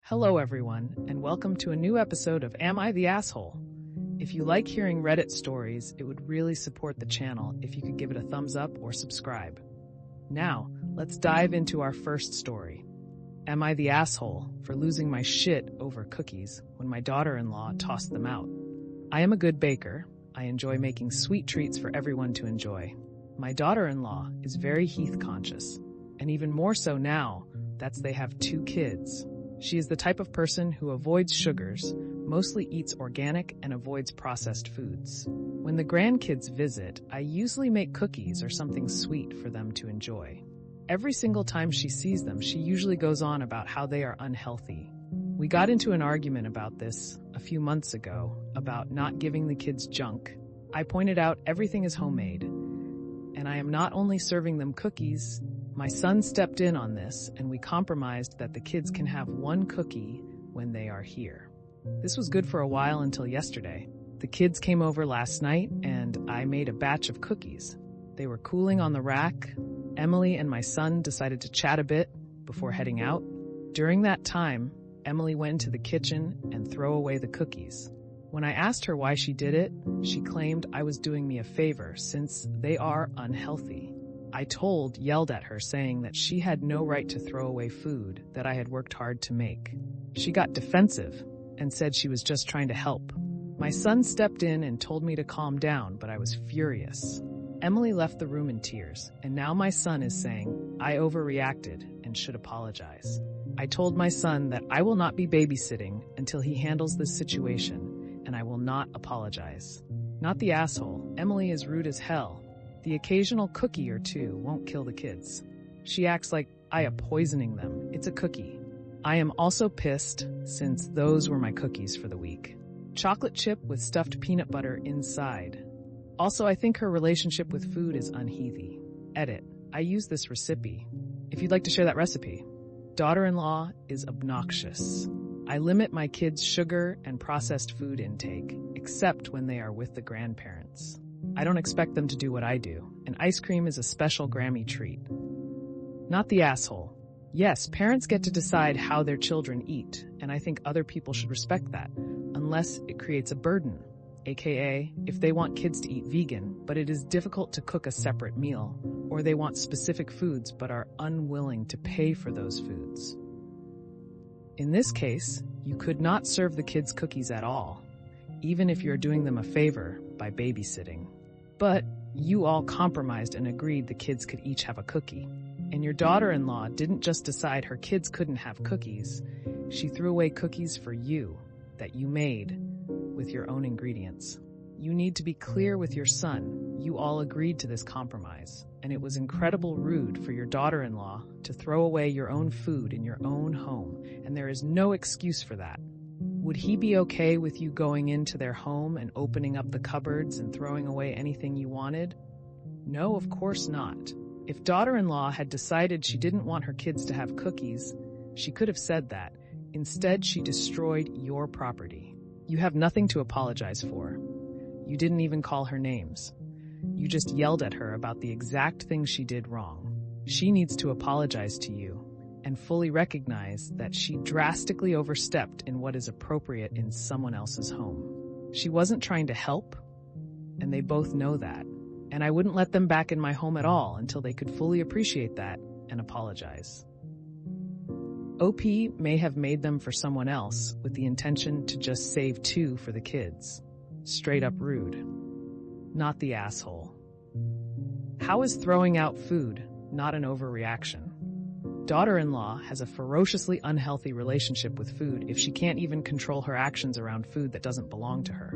Hello everyone, and welcome to a new episode of Am I the Asshole? If you like hearing Reddit stories, it would really support the channel if you could give it a thumbs up or subscribe. Now, let's dive into our first story. Am I the asshole for losing my shit over cookies when my daughter-in-law tossed them out? I am a good baker. I enjoy making sweet treats for everyone to enjoy. My daughter-in-law is very Heath conscious, and even more so now that they have 2 kids. She is the type of person who avoids sugars, mostly eats organic, and avoids processed foods. When the grandkids visit, I usually make cookies or something sweet for them to enjoy. Every single time she sees them, she usually goes on about how they are unhealthy. We got into an argument about this a few months ago, about not giving the kids junk. I pointed out everything is homemade, and I am not only serving them cookies. My son stepped in on this, and we compromised that the kids can have 1 cookie when they are here. This was good for a while until yesterday. The kids came over last night, and I made a batch of cookies. They were cooling on the rack. Emily and my son decided to chat a bit before heading out. During that time, Emily went into the kitchen and threw away the cookies. When I asked her why she did it, she claimed I was doing me a favor since they are unhealthy. I yelled at her, saying that she had no right to throw away food that I had worked hard to make. She got defensive and said she was just trying to help. My son stepped in and told me to calm down, but I was furious. Emily left the room in tears, and now my son is saying I overreacted and should apologize. I told my son that I will not be babysitting until he handles this situation, and I will not apologize. Not the asshole. Emily is rude as hell. The occasional cookie or 2 won't kill the kids. She acts like I am poisoning them. It's a cookie. I am also pissed since those were my cookies for the week. Chocolate chip with stuffed peanut butter inside. Also, I think her relationship with food is unhealthy. Edit. I use this recipe. If you'd like to share that recipe. Daughter-in-law is obnoxious. I limit my kids' sugar and processed food intake, except when they are with the grandparents. I don't expect them to do what I do, and ice cream is a special Grammy treat. Not the asshole. Yes, parents get to decide how their children eat, and I think other people should respect that, unless it creates a burden, aka if they want kids to eat vegan, but it is difficult to cook a separate meal, or they want specific foods but are unwilling to pay for those foods. In this case, you could not serve the kids cookies at all, even if you're doing them a favor by babysitting. But you all compromised and agreed the kids could each have a cookie. And your daughter-in-law didn't just decide her kids couldn't have cookies. She threw away cookies for you that you made with your own ingredients. You need to be clear with your son. You all agreed to this compromise, and it was incredibly rude for your daughter-in-law to throw away your own food in your own home, and there is no excuse for that. Would he be okay with you going into their home and opening up the cupboards and throwing away anything you wanted? No, of course not. If daughter-in-law had decided she didn't want her kids to have cookies, she could have said that. Instead, she destroyed your property. You have nothing to apologize for. You didn't even call her names. You just yelled at her about the exact thing she did wrong. She needs to apologize to you and fully recognize that she drastically overstepped in what is appropriate in someone else's home. She wasn't trying to help, and they both know that. And I wouldn't let them back in my home at all until they could fully appreciate that and apologize. OP may have made them for someone else with the intention to just save 2 for the kids. Straight up rude. Not the asshole. How is throwing out food not an overreaction? Daughter-in-law has a ferociously unhealthy relationship with food if she can't even control her actions around food that doesn't belong to her.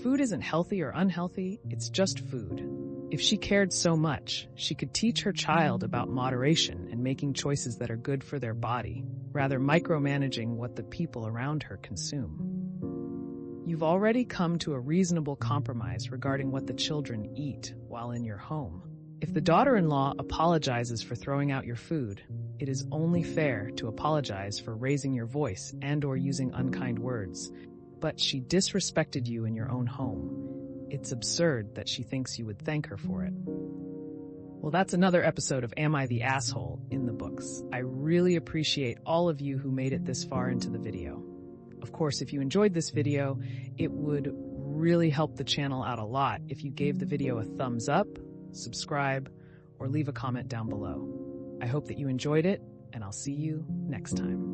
Food isn't healthy or unhealthy, it's just food. If she cared so much, she could teach her child about moderation and making choices that are good for their body, rather micromanaging what the people around her consume. You've already come to a reasonable compromise regarding what the children eat while in your home. If the daughter-in-law apologizes for throwing out your food, it is only fair to apologize for raising your voice and/or using unkind words. But she disrespected you in your own home. It's absurd that she thinks you would thank her for it. Well, that's another episode of Am I the Asshole in the books. I really appreciate all of you who made it this far into the video. Of course, if you enjoyed this video, it would really help the channel out a lot if you gave the video a thumbs up, subscribe, or leave a comment down below. I hope that you enjoyed it, and I'll see you next time.